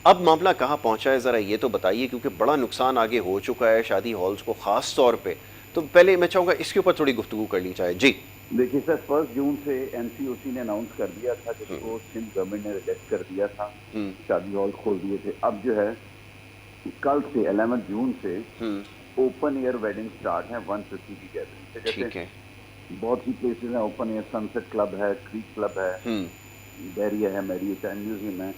اب معاملہ کہاں پہنچا ہے ذرا یہ تو بتائیے, کیونکہ بڑا نقصان آگے ہو چکا ہے شادی ہالز کو خاص طور پہ. تو پہلے میں چاہوں گا اس کے اوپر تھوڑی گفتگو کرنی چاہے. جی دیکھیے سر, 1 جون سے NCOC نے اناؤنس کر دیا تھا, جس کو سندھ گورنمنٹ نے ریجیکٹ کر دیا تھا, شادی ہال کھول دیے تھے. اب جو ہے کل سے 11 جون سے اوپن ایئر ویڈنگ سٹارٹ ہیں 150 کی گیدرنگ سے. جیسے بہت سی پلیسز ہیں اوپن ایئر, سنسٹ کلب ہے, کریک کلب ہے, بیریا ہے, میریٹ ہے, میوزیم ہے,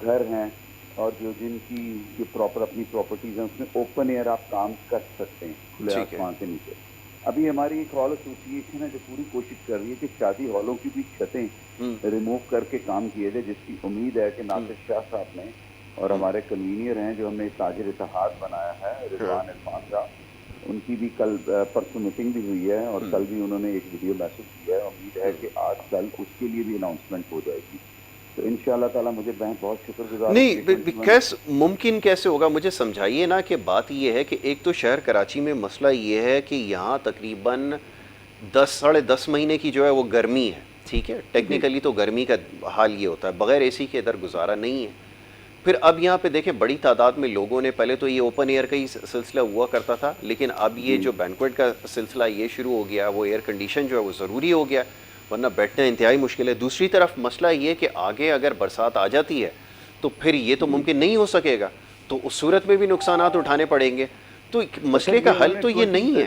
گھر ہیں, اور جو جن کی جو پراپر اپنی پراپرٹیز ہیں اس میں اوپن ایئر آپ کام کر سکتے ہیں کھلے آسمان کے نیچے. ابھی ہماری ایک ہال ایسوسی ایشن ہے جو پوری کوشش کر رہی ہے کہ شادی ہالوں کی بھی چھتیں ریموو کر کے کام کیے جائے, جس کی امید ہے کہ ناصر شاہ صاحب نے اور ہمارے کنوینئر ہیں جو ہم نے تاجر اتحاد بنایا ہے رضوان عرفان صاحب, ان کی بھی کل پرسوں میٹنگ بھی ہوئی ہے, اور کل بھی انہوں نے ایک ویڈیو میسج کیا ہے. امید ہے کہ آج کل اس کے لیے بھی اناؤنسمنٹ ہو جائے گی. تو ان شاء اللہ تعالیٰ مجھے بہت بہت شکر گزار. نہیں ممکن کیسے ہوگا, مجھے سمجھائیے نا. کہ بات یہ ہے کہ ایک تو شہر کراچی میں مسئلہ یہ ہے کہ یہاں تقریباً 10-10.5 مہینے کی جو ہے وہ گرمی ہے. ٹھیک ہے, ٹیکنیکلی تو گرمی کا حال یہ ہوتا ہے, بغیر اے سی کے ادھر گزارا نہیں ہے. پھر اب یہاں پہ دیکھیں بڑی تعداد میں لوگوں نے, پہلے تو یہ اوپن ایئر کا ہی سلسلہ ہوا کرتا تھا, لیکن اب یہ جو بینکویٹ کا سلسلہ یہ شروع ہو گیا, وہ ایئر کنڈیشن جو ہے وہ ضروری ہو گیا, ورنہ بیٹھنا انتہائی مشکل ہے. دوسری طرف مسئلہ یہ کہ آگے اگر برسات آ جاتی ہے تو پھر یہ تو ممکن نہیں ہو سکے گا, تو اس صورت میں بھی نقصانات اٹھانے پڑیں گے. تو مسئلے کا حل تو یہ نہیں ہے.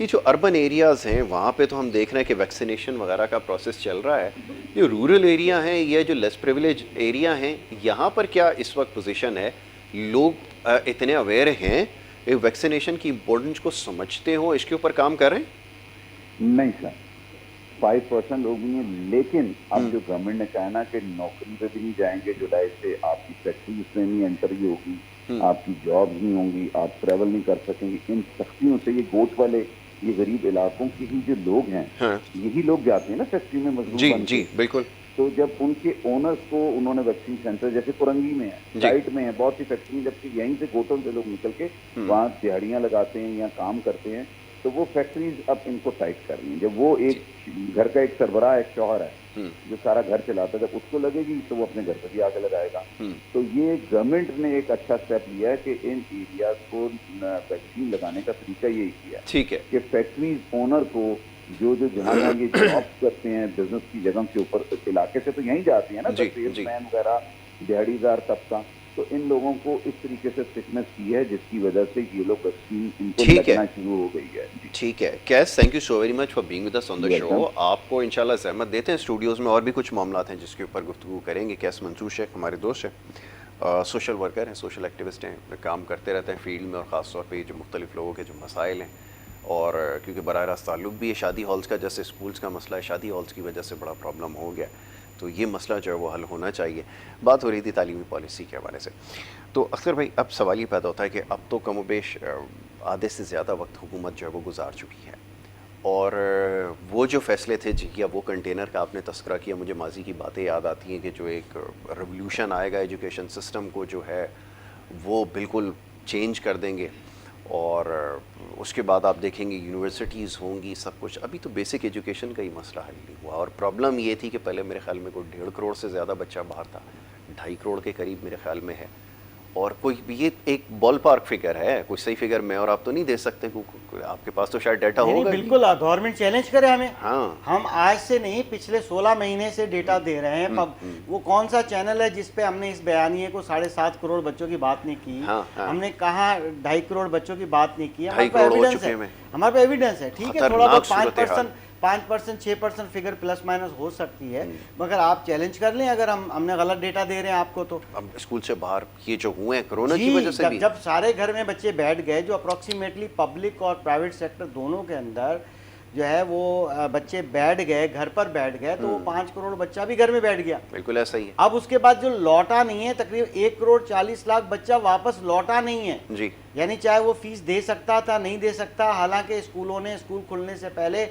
کہ جو اربن ایریاز ہیں وہاں پہ تو ہم دیکھ رہے ہیں کہ ویکسینیشن وغیرہ کا پروسیس چل رہا ہے. جو رورل ایریا ہیں یا جو لیس پریویلیج ایریا ہیں یہاں پر کیا اس وقت پوزیشن ہے؟ لوگ اتنے اویئر ہیں ویکسینیشن کی امپورٹنس کو سمجھتے ہوں, اس کے اوپر کام کر رہے ہیں؟ نہیں سر, 5% لوگ نہیں ہیں, لیکن اب جو گورنمنٹ نے کہا نا کہ نوکری پہ بھی نہیں جائیں گے جولائی سے, آپ کی فیکٹریز میں نہیں انٹری ہوگی, آپ کی جابز نہیں ہوں گی, آپ ٹریول نہیں کر سکیں گے, ان سختیوں سے یہ گوٹ والے یہ غریب علاقوں کے ہی جو لوگ ہیں یہی لوگ جاتے ہیں نا فیکٹری میں مزدور بن کے. جی بالکل. تو جب ان کے اونرز کو انہوں نے ویکسین سینٹر جیسے پرنگی میں ہے, سائٹ میں ہے, بہت سی فیکٹری, جبکہ یہیں سے گوٹوں سے لوگ نکل کے وہاں دیہڑیاں لگاتے ہیں یا کام کرتے ہیں, تو وہ فیکٹریز اب ان کو ٹائٹ کر رہی ہیں. جب وہ ایک گھر کا ایک سربراہ ایک شوہر ہے جو سارا گھر چلاتا ہے, جب اس کو لگے گی تو وہ اپنے گھر پہ بھی آگے لگائے گا. تو یہ گورنمنٹ نے ایک اچھا اسٹیپ لیا ہے کہ ان ایریاز کو ویکسین لگانے کا طریقہ یہی کیا ٹھیک ہے کہ فیکٹریز اونر کو جو جہاں جہاں یہ جاب کرتے ہیں بزنس کی جگہ سے اوپر علاقے سے تو یہیں جاتے ہیں نا سیلس مین وغیرہ, دیہڑی دار طبقہ, تو ان لوگوں کو اس طریقے سے فٹنس کی ہے جس کی وجہ سے یہ لوگ ویکسین ان کو لگنا شروع ہو گئی ہے. ٹھیک ہے Qais, thank you so very much for being with us on the show. آپ کو انشاءاللہ زحمت دیتے ہیں اسٹوڈیوز میں, اور بھی کچھ معاملات ہیں جس کے اوپر گفتگو کریں گے. کیس منصور شیخ ہمارے دوست ہیں, سوشل ورکر ہیں, سوشل ایکٹیوسٹ ہیں, کام کرتے رہتے ہیں فیلڈ میں, اور خاص طور پہ جو مختلف لوگوں کے جو مسائل ہیں, اور کیونکہ براہ راست تعلق بھی ہے شادی ہالز کا, جیسے اسکولز کا مسئلہ ہے, شادی ہالز کی وجہ سے بڑا پرابلم ہو گیا, تو یہ مسئلہ جو ہے وہ حل ہونا چاہیے. بات ہو رہی تھی تعلیمی پالیسی کے حوالے سے, تو اختر بھائی اب سوال یہ پیدا ہوتا ہے کہ اب تو کم و بیش آدھے سے زیادہ وقت حکومت جو ہے وہ گزار چکی ہے, اور وہ جو فیصلے تھے یا وہ کنٹینر کا آپ نے تذکرہ کیا, مجھے ماضی کی باتیں یاد آتی ہیں کہ جو ایک ریولیوشن آئے گا ایجوکیشن سسٹم کو جو ہے وہ بالکل چینج کر دیں گے, اور اس کے بعد آپ دیکھیں گے یونیورسٹیز ہوں گی, سب کچھ. ابھی تو بیسک ایجوکیشن کا ہی مسئلہ حل نہیں ہوا, اور پرابلم یہ تھی کہ پہلے میرے خیال میں کوئی 1.5 کروڑ سے زیادہ بچہ باہر تھا, 2.5 کروڑ کے قریب میرے خیال میں ہے, اور کوئی یہ ایک بال پارک فگر ہے, کوئی صحیح فگر میں اور آپ تو نہیں دے سکتے, آپ کے پاس تو شاید ڈیٹا ہوگا. بالکل گورنمنٹ چیلنج کرے ہمیں, ہم آج سے نہیں پچھلے 16 مہینے سے ڈیٹا دے رہے ہیں. وہ کون سا چینل ہے جس پہ ہم نے اس بیانیے کو 7.5 کروڑ بچوں کی بات نہیں کی, ہم نے کہا 2.5 کروڑ بچوں کی بات نہیں کی, ہمارے پاس ایویڈنس ہے. ٹھیک ہے تھوڑا بہت 5%, 6% فگر پلس مائنس ہو سکتی ہے, مگر آپ چیلنج کر لیں اگر ہم نے غلط ڈیٹا دے رہے ہیں آپ کو. تو اب اسکول سے باہر یہ جو ہوئے ہیں کرونا کی وجہ سے بھی, جب سارے گھر میں بچے بیٹھ گئے, جو اپروکسیمیٹلی پبلک اور پرائیویٹ سیکٹر دونوں کے اندر جو ہے وہ بچے بیٹھ گئے, گھر پر بیٹھ گئے, تو وہ 5 کروڑ بچہ بھی گھر میں بیٹھ گیا. بالکل ایسا ہی ہے. اب اس کے بعد جو لوٹا نہیں ہے, تقریباً 1 کروڑ 40 لاکھ بچہ واپس لوٹا نہیں ہے. جی, یعنی چاہے وہ فیس دے سکتا تھا نہیں دے سکتا, حالانکہ اسکولوں نے اسکول کھلنے سے پہلے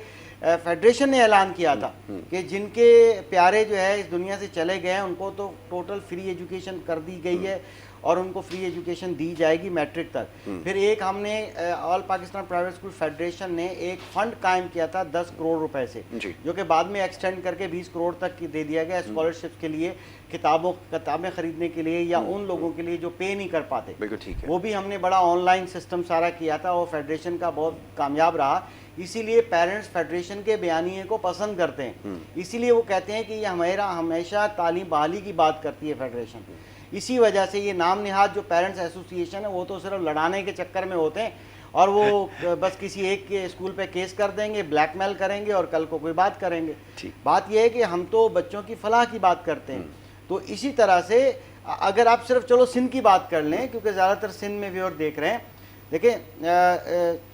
فیڈریشن نے اعلان کیا تھا کہ جن کے پیارے جو ہے اس دنیا سے چلے گئے ہیں ان کو تو ٹوٹل فری ایجوکیشن کر دی گئی ہے, اور ان کو فری ایجوکیشن دی جائے گی میٹرک تک. پھر ایک ہم نے آل پاکستان پرائیویٹ اسکول فیڈریشن نے ایک فنڈ قائم کیا تھا 10 کروڑ روپے سے, جو کہ بعد میں ایکسٹینڈ کر کے 20 کروڑ تک دے دیا گیا اسکالرشپ کے لیے, کتابیں خریدنے کے لیے, یا ان لوگوں کے لیے جو پے نہیں کر پاتے. وہ بھی ہم نے بڑا آن لائن سسٹم سارا کیا تھا, اور فیڈریشن کا بہت کامیاب رہا. اسی لیے پیرنٹس فیڈریشن کے بیانیے کو پسند کرتے ہیں, اسی لیے وہ کہتے ہیں کہ یہ ہمیشہ تعلیم بحالی کی بات کرتی ہے فیڈریشن. اسی وجہ سے یہ نام نہاد جو پیرنٹس ایسوسیشن ہے وہ تو صرف لڑانے کے چکر میں ہوتے ہیں, اور وہ بس کسی ایک کے اسکول پہ کیس کر دیں گے, بلیک میل کریں گے, اور کل کو کوئی بات کریں گے. بات یہ ہے کہ ہم تو بچوں کی فلاح کی بات کرتے ہیں. تو اسی طرح سے اگر آپ صرف چلو سندھ کی بات کر لیں, کیونکہ زیادہ تر سندھ میں ویور دیکھ رہے ہیں, دیکھیں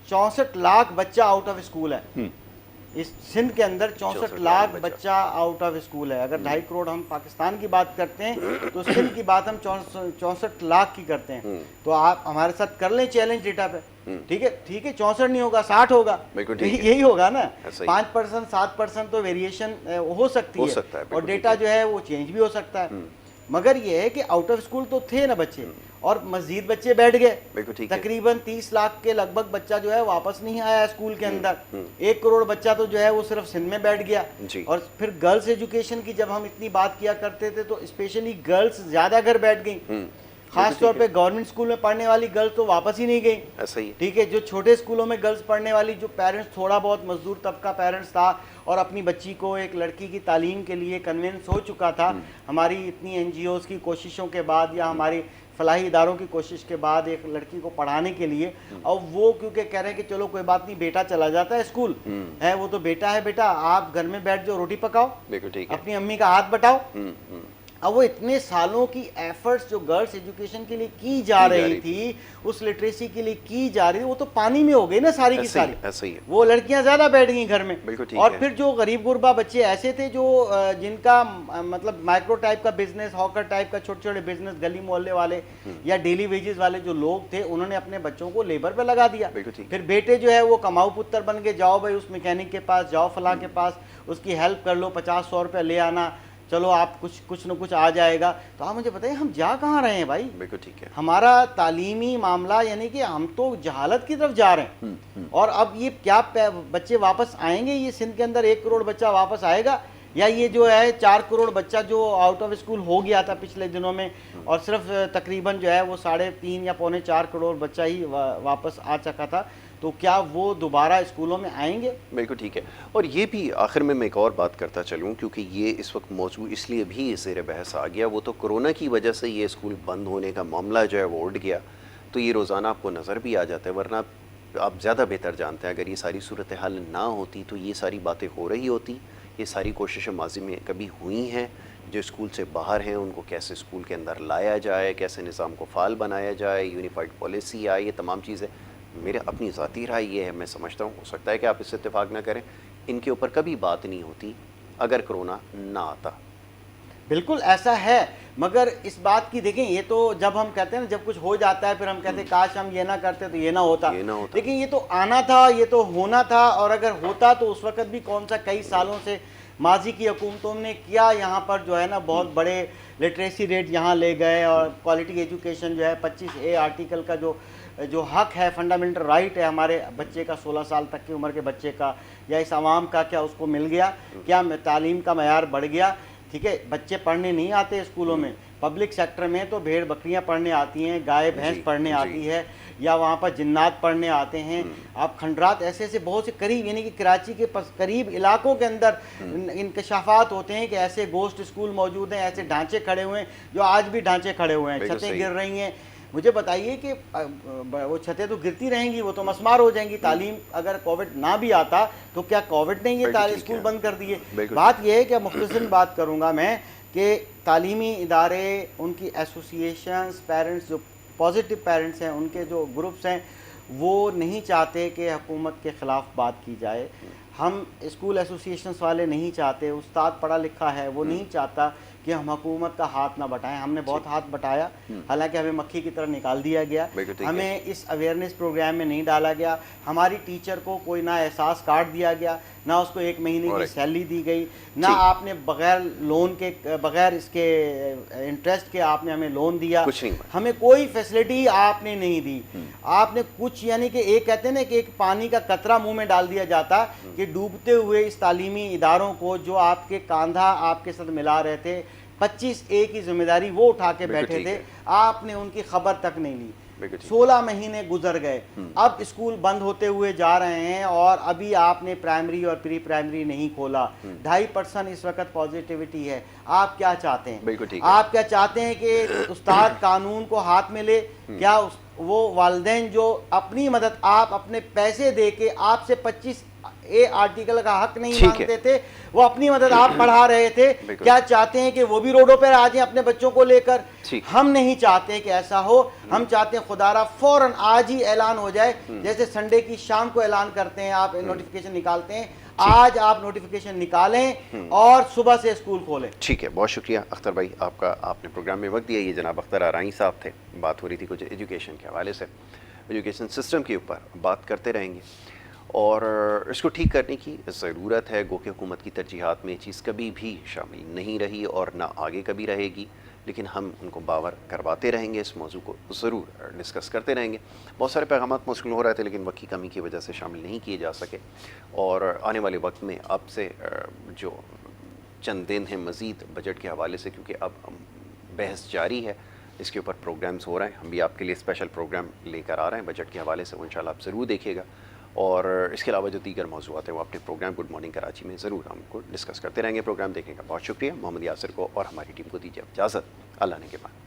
64 لاکھ بچہ آؤٹ آف اسکول ہے اس سندھ کے اندر. 64 لاکھ بچہ آؤٹ آف اسکول ہے. اگر 2.5 کروڑ ہم پاکستان کی بات کرتے ہیں تو سندھ کی بات ہم 64 لاکھ کی کرتے ہیں. تو آپ ہمارے ساتھ کر لیں چیلنج ڈیٹا پہ, ٹھیک ہے 64 نہیں ہوگا 60 ہوگا, یہی ہوگا نا. 5% 7% تو ویریشن ہو سکتی ہے, اور ڈیٹا جو ہے وہ چینج بھی ہو سکتا ہے. مگر یہ ہے کہ آؤٹ آف اسکول تو تھے نا بچے, اور مزید بچے بیٹھ گئے. تقریباً 30 لاکھ کے لگ بھگ بچہ جو ہے واپس نہیں آیا اسکول کے اندر. 1 کروڑ بچہ تو جو ہے وہ صرف سندھ میں بیٹھ گیا. اور پھر گرلز ایجوکیشن کی جب ہم اتنی بات کیا کرتے تھے تو اسپیشلی گرلز زیادہ گھر بیٹھ گئیں, خاص طور پہ گورنمنٹ اسکول میں پڑھنے والی گرلز تو واپس ہی نہیں گئیں. ٹھیک ہے, جو چھوٹے اسکولوں میں گرلز پڑھنے والی, جو پیرنٹس تھوڑا بہت مزدور طبقہ پیرنٹس تھا اور اپنی بچی کو ایک لڑکی کی تعلیم کے لیے کنونس ہو چکا تھا, ہماری اتنی NGOs کی کوششوں کے بعد یا ہماری فلاحی اداروں کی کوشش کے بعد ایک لڑکی کو پڑھانے کے لیے، اور وہ کیونکہ کہہ رہے ہیں کہ چلو کوئی بات نہیں، بیٹا چلا جاتا ہے اسکول ہے، وہ تو بیٹا ہے، بیٹا آپ گھر میں بیٹھ جو روٹی پکاؤ، اپنی امی کا ہاتھ بٹاؤ۔ اب وہ اتنے سالوں کی ایفرٹس جو گرلس ایجوکیشن کے لیے کی جا رہی تھی، اس لٹریسی کے لیے کی جا رہی تھی، وہ تو پانی میں ہو گئی نا ساری کی ساری۔ وہ لڑکیاں زیادہ بیٹھ گئیں گھر میں، اور پھر جو غریب غربا بچے ایسے تھے جو جن کا مطلب مائکرو ٹائپ کا بزنس، ہاکر ٹائپ کا چھوٹے چھوٹے بزنس، گلی محلے والے یا ڈیلی ویجز والے جو لوگ تھے، انہوں نے اپنے بچوں کو لیبر پہ لگا دیا۔ پھر بیٹے جو ہے وہ کماؤ پتر بن گئے، جاؤ بھائی اس میکینک کے پاس، جاؤ فلاں کے پاس، اس کی ہیلپ کر لو، 50-100 روپے لے آنا، چلو آپ کچھ نہ کچھ آ جائے گا۔ تو آپ مجھے بتائیں ہم جا کہاں رہے ہیں بھائی؟ بالکل ٹھیک ہے، ہمارا تعلیمی معاملہ یعنی کہ ہم تو جہالت کی طرف جا رہے ہیں۔ اور اب یہ کیا بچے واپس آئیں گے؟ یہ سندھ کے اندر 1 کروڑ بچہ واپس آئے گا، یا یہ جو ہے 4 کروڑ بچہ جو آؤٹ آف اسکول ہو گیا تھا پچھلے دنوں میں، اور صرف تقریباً جو ہے وہ 3.5 یا 3.25 کروڑ بچہ ہی واپس آ چکا تھا، تو کیا وہ دوبارہ اسکولوں میں آئیں گے؟ بالکل ٹھیک ہے۔ اور یہ بھی آخر میں ایک اور بات کرتا چلوں، کیونکہ یہ اس وقت موضوع اس لیے بھی زیر بحث آ گیا، وہ تو کرونا کی وجہ سے یہ اسکول بند ہونے کا معاملہ جو ہے وہ اٹھ گیا، تو یہ روزانہ آپ کو نظر بھی آ جاتا ہے، ورنہ آپ زیادہ بہتر جانتے ہیں اگر یہ ساری صورتحال نہ ہوتی تو یہ ساری باتیں ہو رہی ہوتی، یہ ساری کوششیں ماضی میں کبھی ہوئی ہیں، جو اسکول سے باہر ہیں ان کو کیسے اسکول کے اندر لایا جائے، کیسے نظام کو فعال بنایا جائے، یونیفائڈ پالیسی آئے، یہ تمام چیزیں۔ میرے اپنی ذاتی رائے یہ ہے، میں سمجھتا ہوں، ہو سکتا ہے کہ آپ اس سے اتفاق نہ کریں، ان کے اوپر کبھی بات نہیں ہوتی اگر کرونا نہ آتا۔ بالکل ایسا ہے، مگر اس بات کی دیکھیں، یہ تو جب ہم کہتے ہیں نا، جب کچھ ہو جاتا ہے پھر ہم کہتے ہیں کاش ہم یہ نہ کرتے تو یہ نہ ہوتا، لیکن یہ تو آنا تھا، یہ تو ہونا تھا، اور اگر ہوتا تو اس وقت بھی کون سا کئی سالوں سے ماضی کی حکومتوں نے کیا یہاں پر جو ہے نا بہت بڑے لٹریسی ریٹ یہاں لے گئے، اور کوالٹی ایجوکیشن جو ہے 25A آرٹیکل کا جو حق ہے، فنڈامنٹل رائٹ ہے ہمارے بچے کا، 16 سال تک کی عمر کے بچے کا یا اس عوام کا، کیا اس کو مل گیا؟ کیا تعلیم کا معیار بڑھ گیا؟ ٹھیک ہے، بچے پڑھنے نہیں آتے اسکولوں میں، پبلک سیکٹر میں تو بھیڑ بکریاں پڑھنے آتی ہیں، گائے بھینس پڑھنے آتی ہے، یا وہاں پر جنات پڑھنے آتے ہیں۔ آپ کھنڈرات ایسے بہت سے قریب، یعنی کہ کراچی کے قریب علاقوں کے اندر انکشافات ہوتے ہیں کہ ایسے گوسٹ اسکول موجود ہیں، ایسے ڈھانچے کھڑے ہوئے ہیں، جو آج بھی ڈھانچے کھڑے ہوئے ہیں، چھتیں گر رہی ہیں۔ مجھے بتائیے کہ وہ چھتیں تو گرتی رہیں گی، وہ تو مسمار ہو جائیں گی۔ تعلیم اگر کووڈ نہ بھی آتا تو کیا کووڈ نے یہ اسکول بند کر دیے؟ بات یہ ہے کہ مختصر بات کروں گا میں کہ تعلیمی ادارے، ان کی ایسوسیشنز، پیرنٹس جو پازیٹیو پیرنٹس ہیں، ان کے جو گروپس ہیں، وہ نہیں چاہتے کہ حکومت کے خلاف بات کی جائے۔ ہم اسکول ایسوسیشنز والے نہیں چاہتے، استاد پڑھا لکھا ہے وہ نہیں چاہتا کہ ہم حکومت کا ہاتھ نہ بٹائیں۔ ہم نے بہت ہاتھ بٹایا، حالانکہ ہمیں مکھی کی طرح نکال دیا گیا، ہمیں اس اویئرنیس پروگرام میں نہیں ڈالا گیا، ہماری ٹیچر کو کوئی نہ احساس کارڈ دیا گیا، نہ اس کو 1 مہینے کی سیلری دی گئی، نہ آپ نے بغیر لون کے، بغیر اس کے انٹرسٹ کے آپ نے ہمیں لون دیا، ہمیں کوئی فیسلٹی آپ نے نہیں دی۔ آپ نے کچھ، یعنی کہ ایک کہتے ہیں نا کہ ایک پانی کا قطرہ منہ میں ڈال دیا جاتا کہ ڈوبتے ہوئے اس تعلیمی اداروں کو جو آپ کے کاندھا آپ کے ساتھ ملا رہے تھے، 25A کی ذمہ داری وہ اٹھا کے بیٹھے تھے، آپ نے ان کی خبر تک نہیں لی۔ 16 مہینے گزر گئے، اب اسکول بند ہوتے ہوئے جا رہے ہیں، اور ابھی آپ نے پرائمری اور پری پرائمری نہیں کھولا۔ 2.5% اس وقت پازیٹیوٹی ہے۔ آپ کیا چاہتے ہیں؟ آپ کیا چاہتے ہیں کہ استاد قانون کو ہاتھ میں لے؟ کیا وہ والدین جو اپنی مدد آپ اپنے پیسے دے کے آپ سے 25A آرٹیکل کا حق نہیں مانگتے تھے، وہ اپنی مدد آپ پڑھا رہے تھے، کیا چاہتے ہیں کہ وہ بھی روڈوں پر آ جائیں اپنے بچوں کو لے کر؟ ہم نہیں چاہتے کہ ایسا ہو۔ ہم چاہتے ہیں خدا را فوراً آج ہی اعلان ہو جائے، جیسے سنڈے کی شام کو اعلان کرتے ہیں، آپ نوٹیفیکیشن نکالتے ہیں، آج آپ نوٹیفیکیشن نکالیں اور صبح سے اسکول کھولیں۔ ٹھیک ہے، بہت شکریہ اختر بھائی آپ کا، آپ نے پروگرام میں وقت دیا۔ یہ جناب اختر آرائیں صاحب تھے، بات ہو رہی تھی کچھ ایجوکیشن کے حوالے سے، ایجوکیشن سسٹم کے اوپر بات کرتے رہیں گے، اور اس کو ٹھیک کرنے کی ضرورت ہے۔ گو کہ حکومت کی ترجیحات میں یہ چیز کبھی بھی شامل نہیں رہی اور نہ آگے کبھی رہے گی، لیکن ہم ان کو باور کرواتے رہیں گے، اس موضوع کو ضرور ڈسکس کرتے رہیں گے۔ بہت سارے پیغامات موصول ہو رہے تھے لیکن وقت کی کمی کی وجہ سے شامل نہیں کیے جا سکے، اور آنے والے وقت میں آپ سے جو چند دن ہیں مزید بجٹ کے حوالے سے، کیونکہ اب بحث جاری ہے، اس کے اوپر پروگرامز ہو رہے ہیں، ہم بھی آپ کے لیے اسپیشل پروگرام لے کر آ رہے ہیں بجٹ کے حوالے سے، وہ انشاءاللہ آپ ضرور دیکھیے گا، اور اس کے علاوہ جو دیگر موضوعات ہیں وہ اپنے پروگرام گڈ مارننگ کراچی میں ضرور ہم کو ڈسکس کرتے رہیں گے۔ پروگرام دیکھنے کا بہت شکریہ۔ محمد یاسر کو اور ہماری ٹیم کو دیجیے اجازت، اللہ نے کے بعد۔